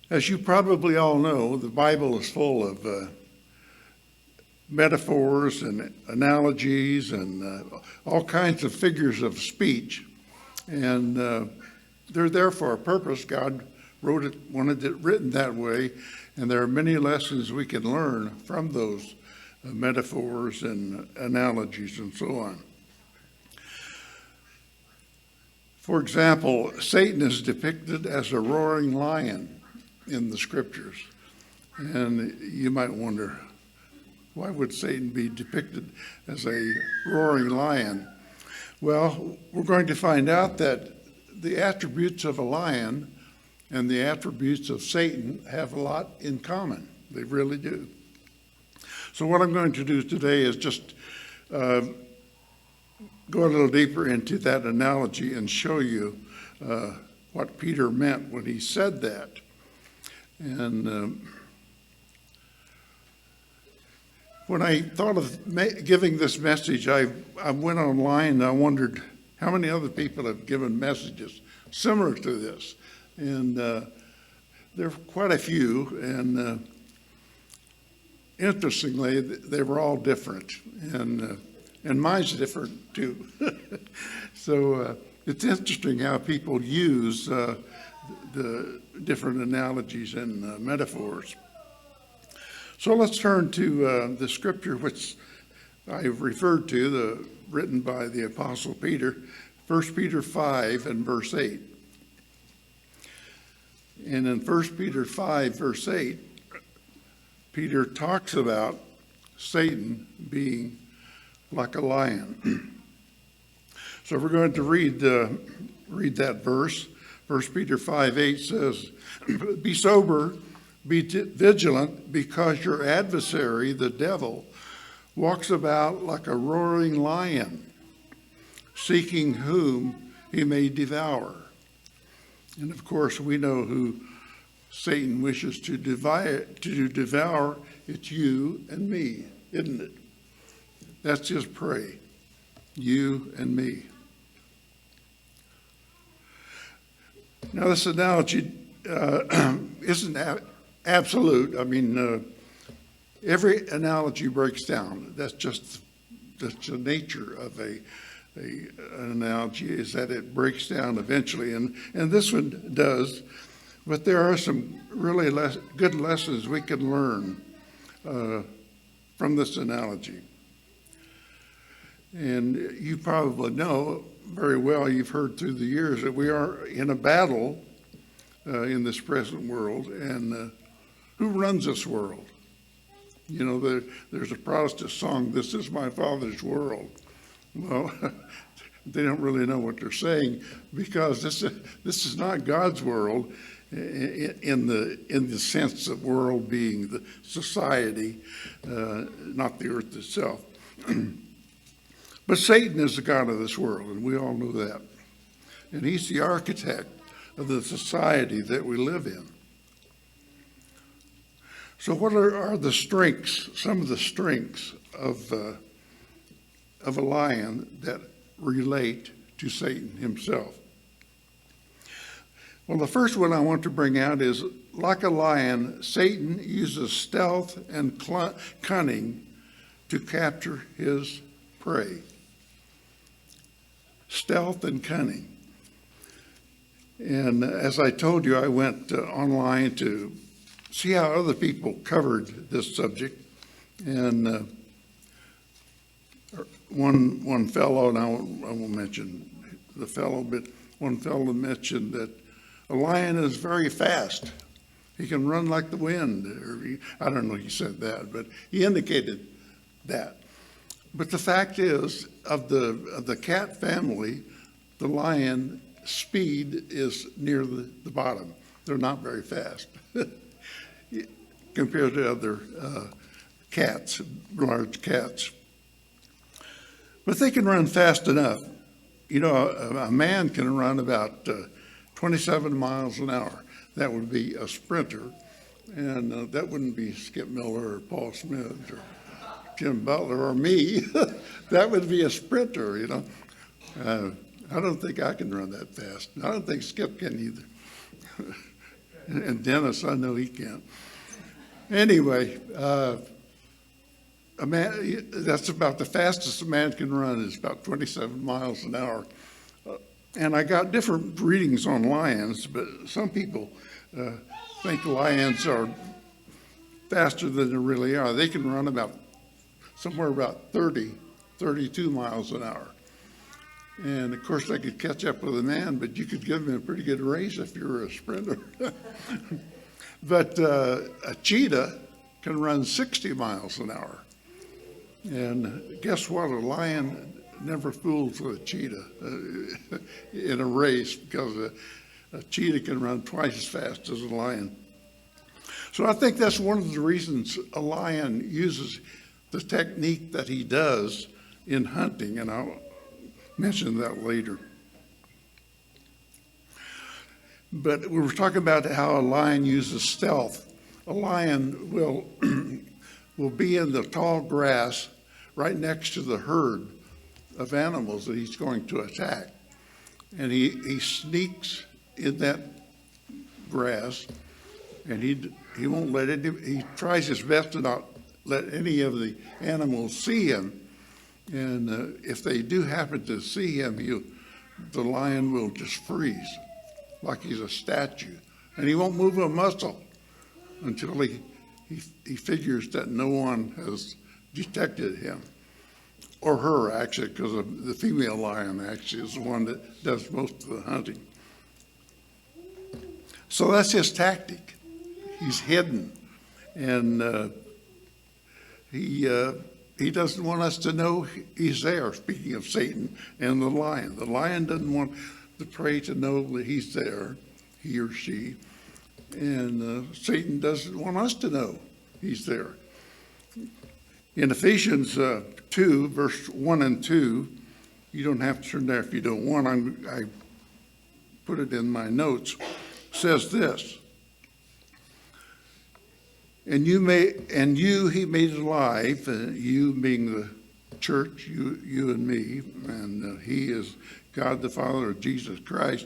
As you probably all know, the Bible is full of metaphors and analogies and all kinds of figures of speech. And they're there for a purpose. God wanted it written that way. And there are many lessons we can learn from those metaphors and analogies and so on. For example, Satan is depicted as a roaring lion in the scriptures. And you might wonder, why would Satan be depicted as a roaring lion? Well, we're going to find out that the attributes of a lion and the attributes of Satan have a lot in common. They really do. So what I'm going to do today is just go a little deeper into that analogy and show you what Peter meant when he said that. And when I thought of giving this message, I went online and I wondered how many other people have given messages similar to this. And there are quite a few, and interestingly, they were all different, and mine's different too. So it's interesting how people use the different analogies and metaphors. So let's turn to the scripture which I've referred to, written by the Apostle Peter, 1 Peter 5 and verse 8. And in 1 Peter 5, verse 8, Peter talks about Satan being like a lion. So we're going to read that verse. 1 Peter 5, 8 says, "Be sober, be vigilant, because your adversary, the devil, walks about like a roaring lion, seeking whom he may devour." And of course, we know who Satan wishes to devour. It's you and me, isn't it? That's his prey, you and me. Now, this analogy isn't absolute. I mean, every analogy breaks down. That's just the nature of an analogy, is that it breaks down eventually, and this one does. But there are some really good lessons we can learn from this analogy. And you probably know very well, you've heard through the years, that we are in a battle in this present world. And who runs this world? You know, there's a Protestant song, "This is my Father's world." Well, they don't really know what they're saying, because this is not God's world in the sense of world being the society, not the earth itself. But Satan is the god of this world, and we all know that. And he's the architect of the society that we live in. So what are the strengths, some of the strengths of a lion that relate to Satan himself? Well, the first one I want to bring out is, like a lion, Satan uses stealth and cunning to capture his prey. Stealth and cunning. And as I told you, I went online to see how other people covered this subject. And one fellow, and I won't mention the fellow, but one fellow mentioned that a lion is very fast. He can run like the wind. I don't know if he said that, but he indicated that. But the fact is, of the cat family, the lion speed is near the bottom. They're not very fast compared to other cats, large cats. But they can run fast enough. You know, a man can run about 27 miles an hour. That would be a sprinter. And that wouldn't be Skip Miller or Paul Smith or Jim Butler or me. That would be a sprinter, you know. I don't think I can run that fast. I don't think Skip can either. And Dennis, I know he can't. Anyway, a man, that's about the fastest a man can run, is about 27 miles an hour. And I got different readings on lions, but some people think lions are faster than they really are. They can run somewhere about 32 miles an hour. And of course they could catch up with a man, but you could give them a pretty good race if you were a sprinter. But a cheetah can run 60 miles an hour. And guess what? A lion never fools with a cheetah in a race, because a cheetah can run twice as fast as a lion. So I think that's one of the reasons a lion uses the technique that he does in hunting, and I'll mention that later. But we were talking about how a lion uses stealth. A lion will be in the tall grass right next to the herd of animals that he's going to attack. And he sneaks in that grass, and he won't let it, he tries his best to not let any of the animals see him. And if they do happen to see him, the lion will just freeze like he's a statue. And he won't move a muscle until he figures that no one has detected him. Or her, actually, because the female lion actually is the one that does most of the hunting. So that's his tactic. He's hidden. And he doesn't want us to know he's there, speaking of Satan and the lion. The lion doesn't want the prey to know that he's there, he or she. And Satan doesn't want us to know he's there. In Ephesians 2, verse 1 and 2, you don't have to turn there if you don't want. I put it in my notes, says this: And you he made alive, you being the church, you and me, and he is God the Father of Jesus Christ.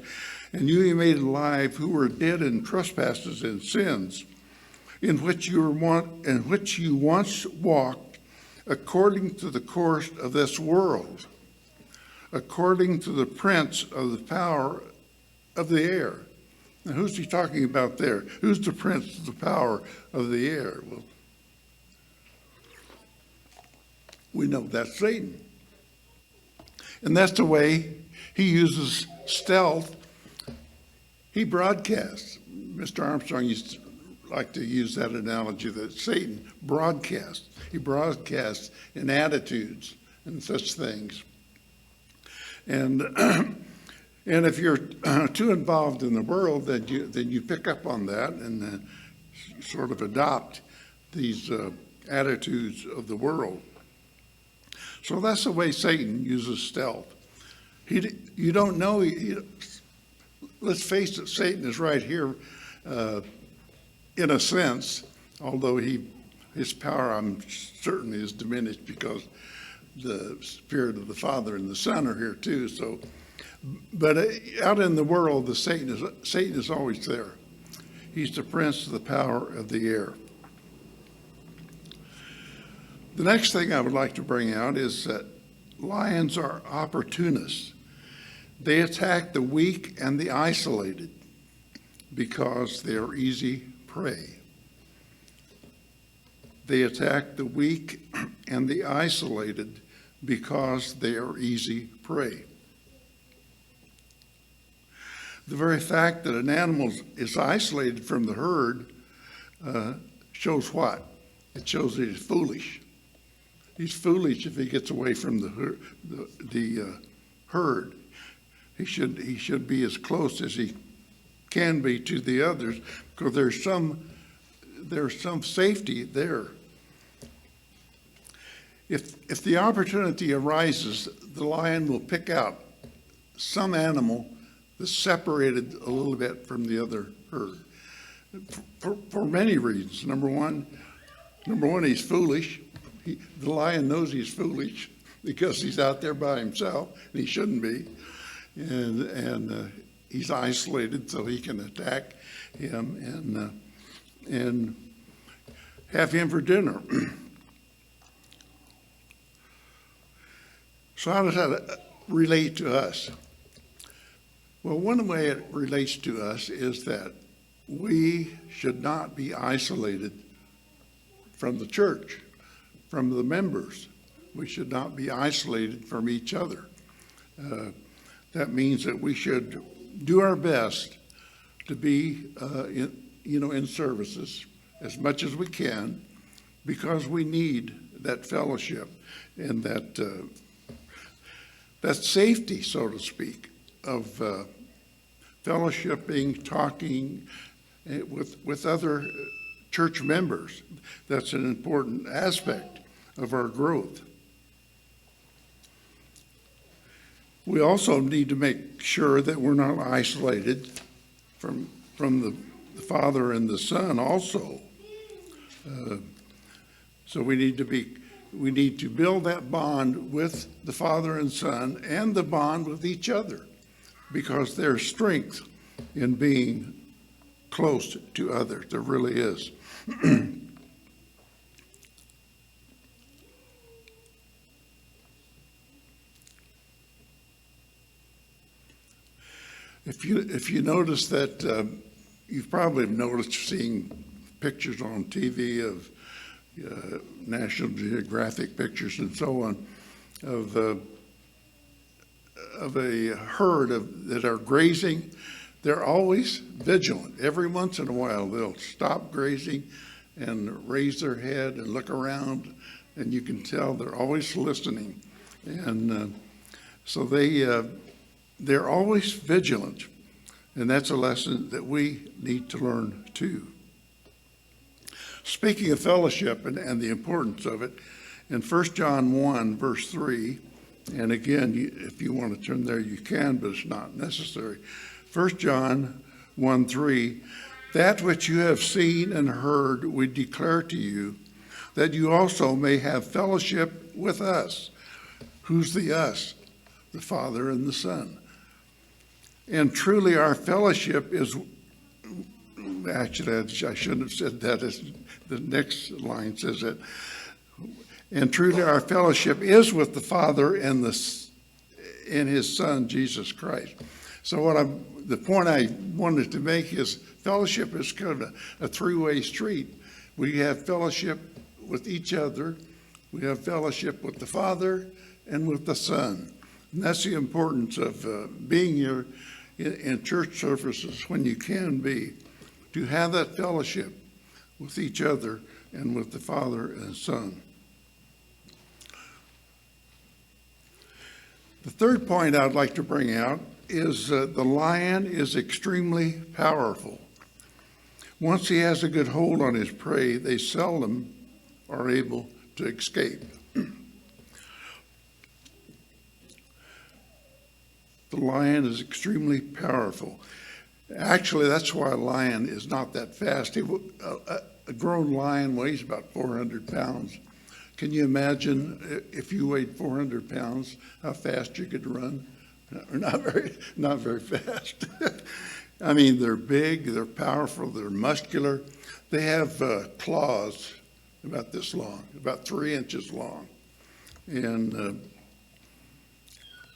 And you he made alive who were dead in trespasses and sins, in which you once walked according to the course of this world, according to the prince of the power of the air. Now, who's he talking about there? Who's the prince of the power of the air? Well, we know that's Satan. And that's the way he uses stealth. He broadcasts. Mr. Armstrong used to like to use that analogy that Satan broadcasts. He broadcasts in attitudes and such things. And and if you're too involved in the world, then you pick up on that and sort of adopt these attitudes of the world. So that's the way Satan uses stealth. You don't know. Let's face it, Satan is right here, in a sense, although his power, I'm certain, is diminished because the Spirit of the Father and the Son are here too. So, but out in the world, Satan is always there. He's the prince of the power of the air. The next thing I would like to bring out is that lions are opportunists. They attack the weak and the isolated because they are easy prey. They attack the weak and the isolated because they are easy prey. The very fact that an animal is isolated from the herd shows what? It shows that he's foolish. He's foolish if he gets away from the herd. He should be as close as he can be to the others, because there's some safety there. If the opportunity arises, the lion will pick out some animal that's separated a little bit from the other herd for many reasons. Number one, he's foolish. The lion knows he's foolish because he's out there by himself, and he shouldn't be. And he's isolated so he can attack him and have him for dinner. So how does that relate to us? Well, one way it relates to us is that we should not be isolated from the church, from the members. We should not be isolated from each other. That means that we should do our best to be, in services as much as we can, because we need that fellowship and that safety, so to speak, of fellowshipping, talking with other church members. That's an important aspect of our growth. We also need to make sure that we're not isolated from the Father and the Son also. So we need to build that bond with the Father and Son and the bond with each other, because there's strength in being close to others. There really is. If you notice that, you've probably noticed seeing pictures on TV of National Geographic pictures and so on of a herd that are grazing. They're always vigilant. Every once in a while they'll stop grazing and raise their head and look around, and you can tell they're always listening. And so they're always vigilant, and that's a lesson that we need to learn too. Speaking of fellowship and the importance of it, in 1 John 1, verse 3, and again, if you want to turn there, you can, but it's not necessary. 1 John 1, 3, that which you have seen and heard we declare to you, that you also may have fellowship with us. Who's the us? The Father and the Son. And truly our fellowship is, actually I shouldn't have said that, the next line says it. And truly our fellowship is with the Father and His Son, Jesus Christ. So the point I wanted to make is fellowship is kind of a three-way street. We have fellowship with each other, we have fellowship with the Father and with the Son. And that's the importance of being here in church services when you can be, to have that fellowship with each other and with the Father and Son. The third point I'd like to bring out is the lion is extremely powerful. Once he has a good hold on his prey, they seldom are able to escape. The lion is extremely powerful. Actually, that's why a lion is not that fast. A grown lion weighs about 400 pounds. Can you imagine if you weighed 400 pounds, how fast you could run? Not very fast. I mean, they're big, they're powerful, they're muscular. They have claws about this long, about 3 inches long. And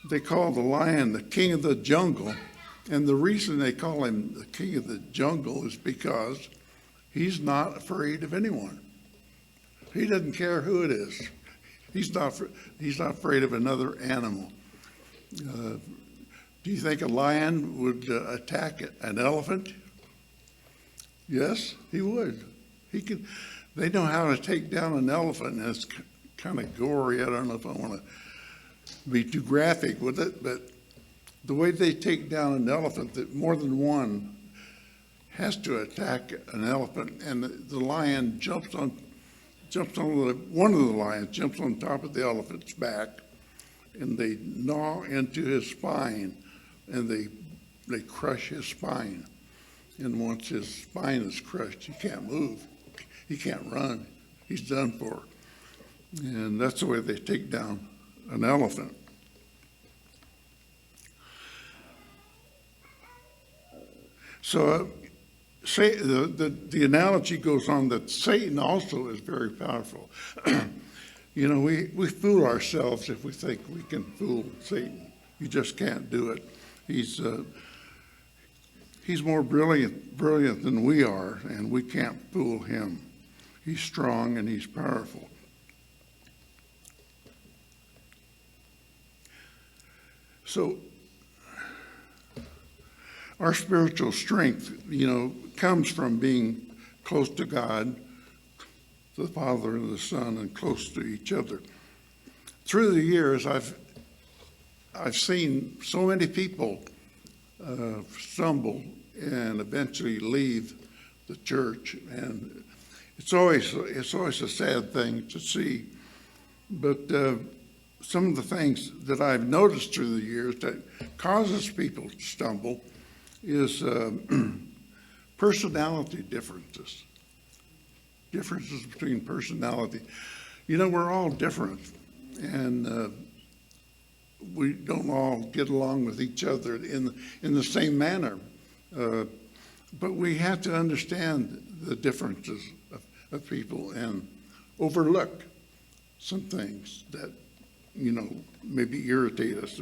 they call the lion the king of the jungle. And the reason they call him the king of the jungle is because he's not afraid of anyone. He doesn't care who it is. He's not afraid of another animal. Do you think a lion would attack an elephant? Yes, he would. They know how to take down an elephant, and it's kind of gory. I don't know if I want to be too graphic with it, but the way they take down an elephant, that more than one has to attack an elephant, and the lion one of the lions jumps on top of the elephant's back, and they gnaw into his spine, and they crush his spine. And once his spine is crushed, he can't move. He can't run. He's done for. And that's the way they take down an elephant. So say the analogy goes on that Satan also is very powerful. You know, we fool ourselves if we think we can fool Satan. You just can't do it. He's more brilliant than we are, and we can't fool him. He's strong and he's powerful. So our spiritual strength, you know, comes from being close to God, the Father and the Son, and close to each other. Through the years, I've seen so many people stumble and eventually leave the church, and it's always a sad thing to see. But some of the things that I've noticed through the years that causes people to stumble is personality differences between personality. You know, we're all different, and we don't all get along with each other in the same manner. But we have to understand the differences of people and overlook some things that, you know, maybe irritate us.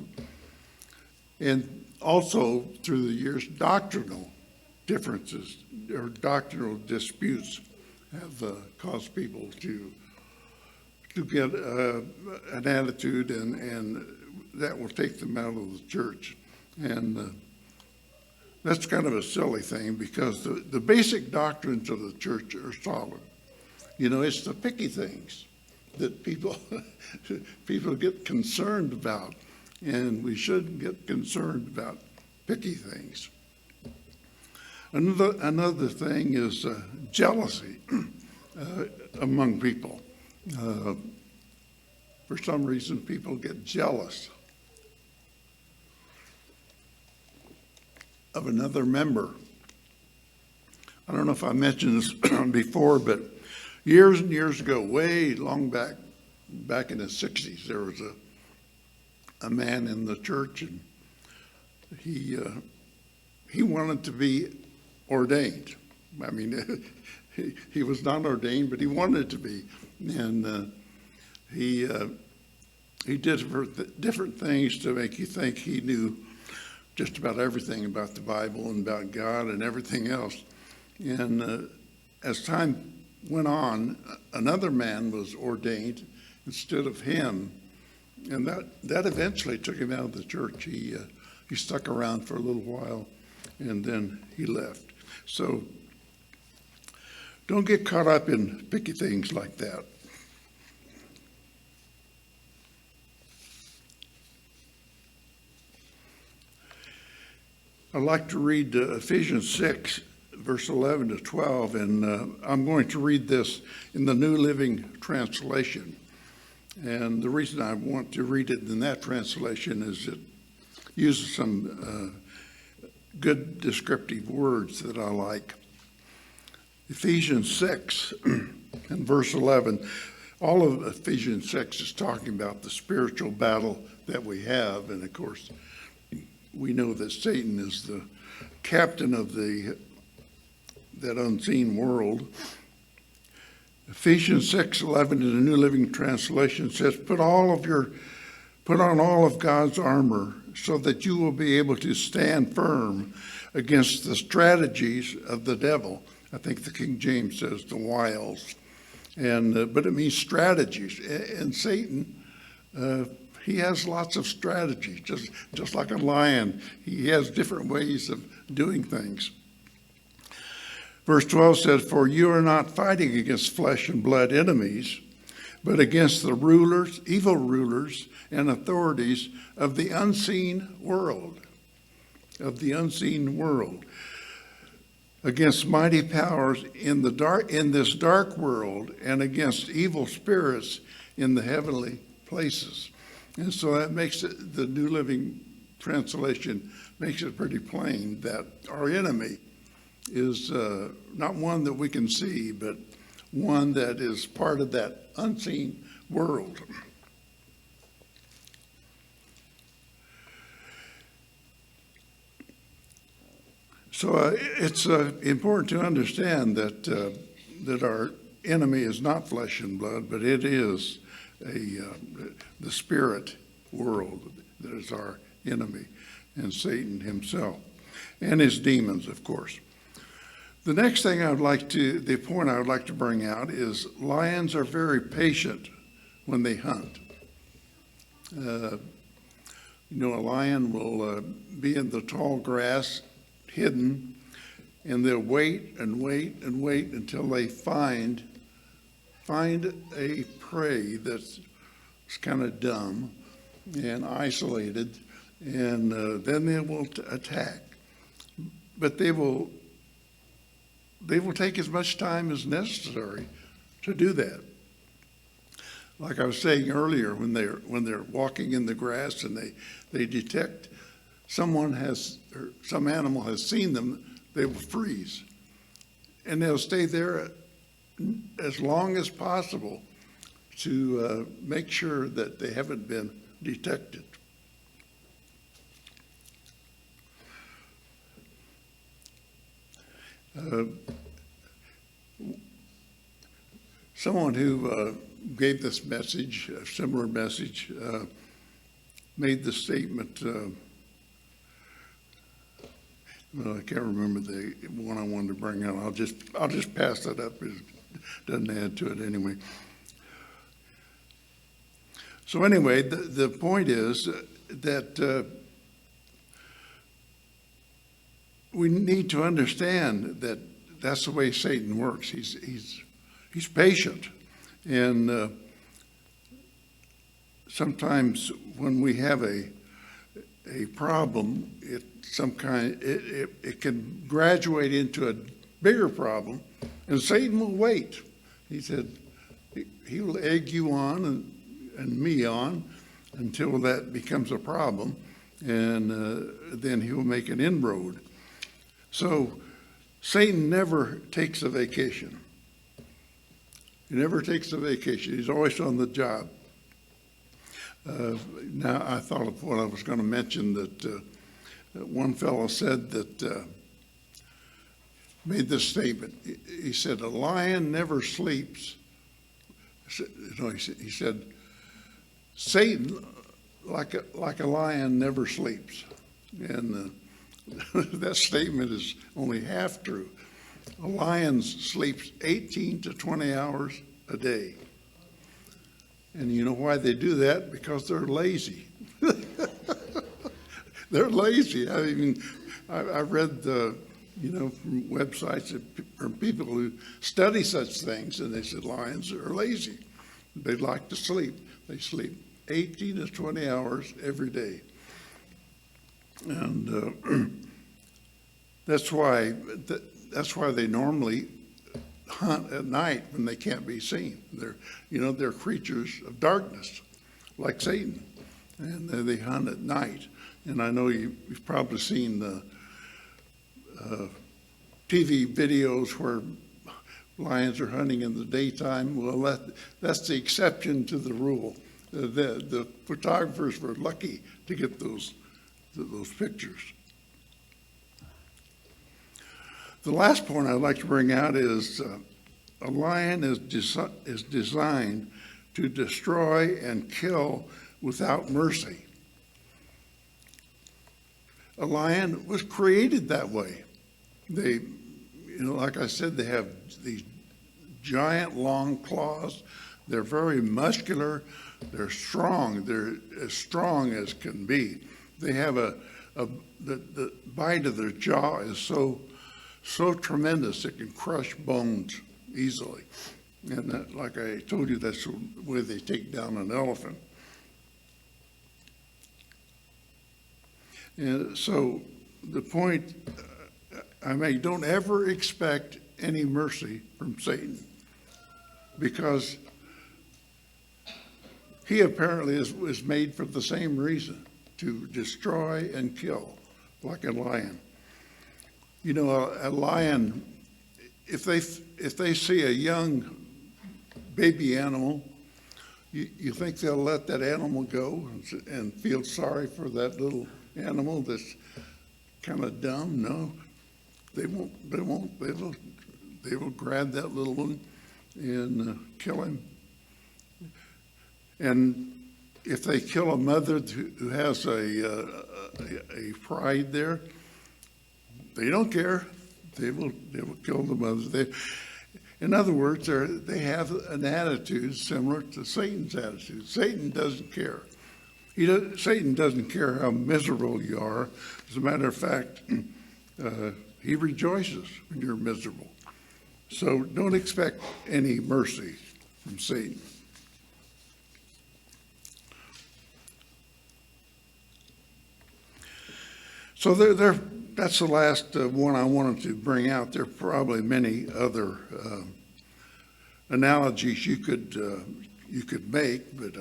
And also, through the years, doctrinal differences or doctrinal disputes have caused people to get an attitude, and that will take them out of the church. And that's kind of a silly thing, because the basic doctrines of the church are solid. You know, it's the picky things that people get concerned about, and we shouldn't get concerned about picky things. Another thing is jealousy among people. For some reason, people get jealous of another member. I don't know if I mentioned this before, but years and years ago, way long back in the 60s, there was a man in the church, and he wanted to be ordained. I mean, he was not ordained, but he wanted to be, and he did different things to make you think he knew just about everything about the Bible and about God and everything else. And as time went on, another man was ordained instead of him, and that eventually took him out of the church. He stuck around for a little while, and then he left. So don't get caught up in picky things like that. I'd like to read Ephesians 6, verse 11 to 12, and I'm going to read this in the New Living Translation. And the reason I want to read it in that translation is it uses some good descriptive words that I like. Ephesians 6 and verse 11. All of Ephesians 6 is talking about the spiritual battle that we have, and of course, we know that Satan is the captain of that unseen world. Ephesians 6:11 in the New Living Translation says, Put on all of God's armor so that you will be able to stand firm against the strategies of the devil. I think the King James says the wiles, but it means strategies. And Satan, he has lots of strategies, just like a lion. He has different ways of doing things. Verse 12 says, For you are not fighting against flesh and blood enemies, but against the rulers, evil rulers, and authorities of the unseen world. Against mighty powers in this dark world, and against evil spirits in the heavenly places. And so that makes it, the New Living Translation makes it pretty plain that our enemy is not one that we can see, but one that is part of that unseen world. So it's important to understand that that our enemy is not flesh and blood, but it is the spirit world that is our enemy, and Satan himself, and his demons, of course. The next thing the point I would like to bring out is lions are very patient when they hunt. A lion will be in the tall grass, hidden, and they'll wait and wait and wait until they find a prey that's kind of dumb and isolated, and then they will attack. But they will take as much time as necessary to do that. Like I was saying earlier, when they're walking in the grass and they detect some animal has seen them, they will freeze, and they'll stay there as long as possible to make sure that they haven't been detected. Someone who gave this message, a similar message, made the statement, I can't remember the one I wanted to bring out. I'll just pass that up. It doesn't add to it anyway. So anyway, the point is that we need to understand that that's the way Satan works. He's patient, and sometimes when we have a problem, it can graduate into a bigger problem, and Satan will wait. He said he will egg you on and me on until that becomes a problem, and then he will make an inroad. So Satan never takes a vacation. He never takes a vacation. He's always on the job. Now, I thought of what I was going to mention, that one fellow said that, made this statement. He said, a lion never sleeps. He said, Satan, like a lion, never sleeps. And that statement is only half true. A lion sleeps 18 to 20 hours a day. And you know why they do that? Because they're lazy. They're lazy. I mean, I've read from websites from people who study such things, and they said lions are lazy. They like to sleep. They sleep 18 to 20 hours every day. And that's why they normally hunt at night when they can't be seen. They're creatures of darkness, like Satan, and they hunt at night. And I know you've probably seen the TV videos where lions are hunting in the daytime. Well, that's the exception to the rule. The photographers were lucky to get those pictures. The last point I'd like to bring out is a lion is designed to destroy and kill without mercy. A lion was created that way. They, like I said, they have these giant long claws. They're very muscular. They're strong. They're as strong as can be. They have the bite of their jaw is so tremendous it can crush bones easily. And that, like I told you, that's the way they take down an elephant. And so the point I make, don't ever expect any mercy from Satan, because he apparently was made for the same reason, to destroy and kill, like a lion. A lion, if they see a young baby animal, you think they'll let that animal go and feel sorry for that little animal that's kind of dumb? No. They will grab that little one and kill him. And if they kill a mother who has a pride there, they don't care. They will kill the mother. In other words, they have an attitude similar to Satan's attitude. Satan doesn't care. Satan doesn't care how miserable you are. As a matter of fact, he rejoices when you're miserable. So don't expect any mercy from Satan. So that's the last one I wanted to bring out. There are probably many other analogies you could make, but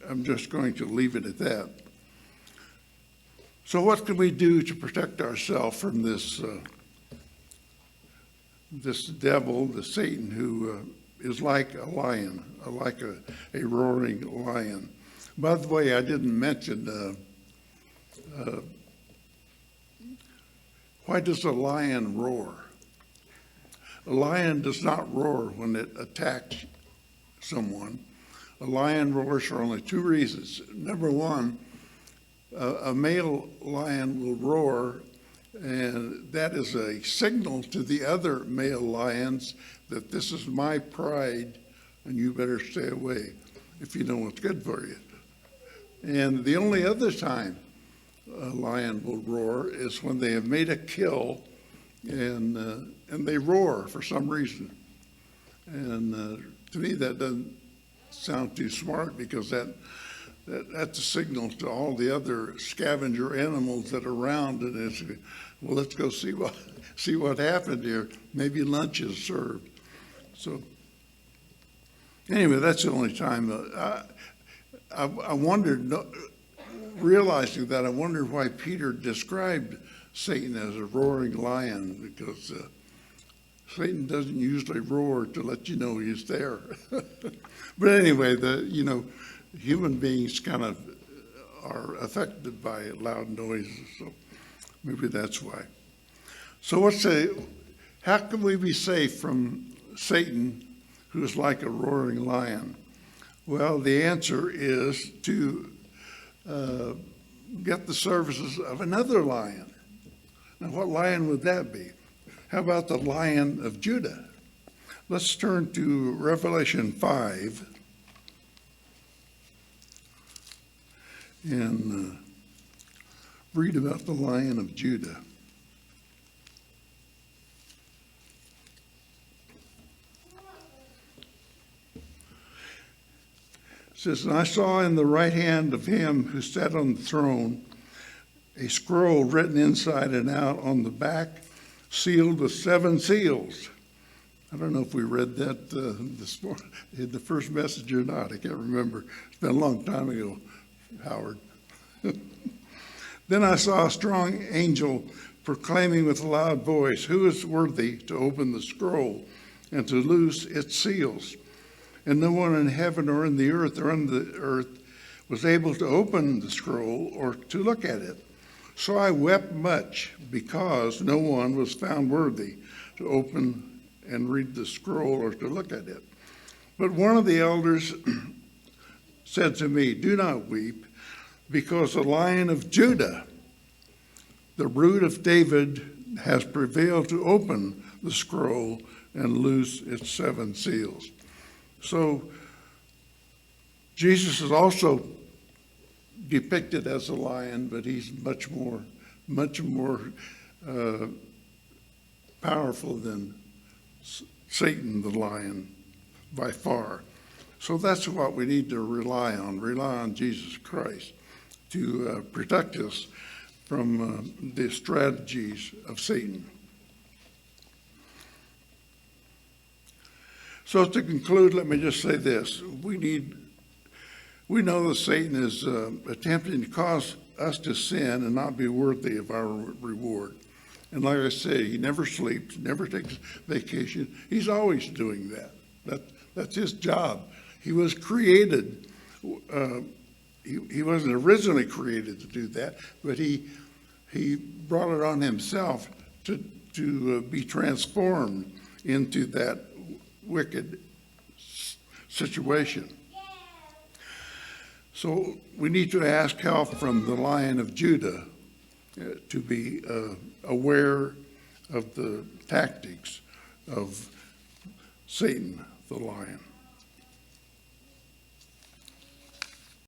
I'm just going to leave it at that. So what can we do to protect ourselves from this devil, the Satan, who is like a lion, like a roaring lion? By the way, I didn't mention why does a lion roar? A lion does not roar when it attacks someone. A lion roars for only two reasons. Number one, a male lion will roar, and that is a signal to the other male lions that this is my pride, and you better stay away if you know what's good for you. And the only other time a lion will roar is when they have made a kill, and they roar for some reason. And to me, that doesn't sound too smart, because that's a signal to all the other scavenger animals that are around, and it's, well, let's go see what happened here. Maybe lunch is served. So anyway, that's the only time I wondered, realizing that, I wondered why Peter described Satan as a roaring lion, because Satan doesn't usually roar to let you know he's there. But anyway, human beings kind of are affected by loud noises, so maybe that's why. So how can we be safe from Satan, who is like a roaring lion? Well, the answer is to get the services of another lion. Now, what lion would that be? How about the Lion of Judah? Let's turn to Revelation 5 and read about the Lion of Judah. It says, "And I saw in the right hand of him who sat on the throne a scroll written inside and out, on the back sealed with 7 seals." I don't know if we read that this morning in the first message or not. I can't remember. It's been a long time ago, Howard. "Then I saw a strong angel proclaiming with a loud voice, 'Who is worthy to open the scroll and to loose its seals?' And no one in heaven or in the earth or under the earth was able to open the scroll or to look at it. So I wept much, because no one was found worthy to open and read the scroll or to look at it. But one of the elders said to me, 'Do not weep, because the Lion of Judah, the root of David, has prevailed to open the scroll and loose its 7 seals.'" So Jesus is also depicted as a lion, but he's much more powerful than Satan, the lion, by far. So that's what we need to rely on Jesus Christ to protect us from the strategies of Satan. So to conclude, let me just say this. We know that Satan is attempting to cause us to sin and not be worthy of our reward. And like I say, he never sleeps, never takes vacation. He's always doing that. That's his job. He was created. He wasn't originally created to do that, but he he brought it on himself to be transformed into that wicked situation. So we need to ask help from the Lion of Judah to be aware of the tactics of Satan, the lion.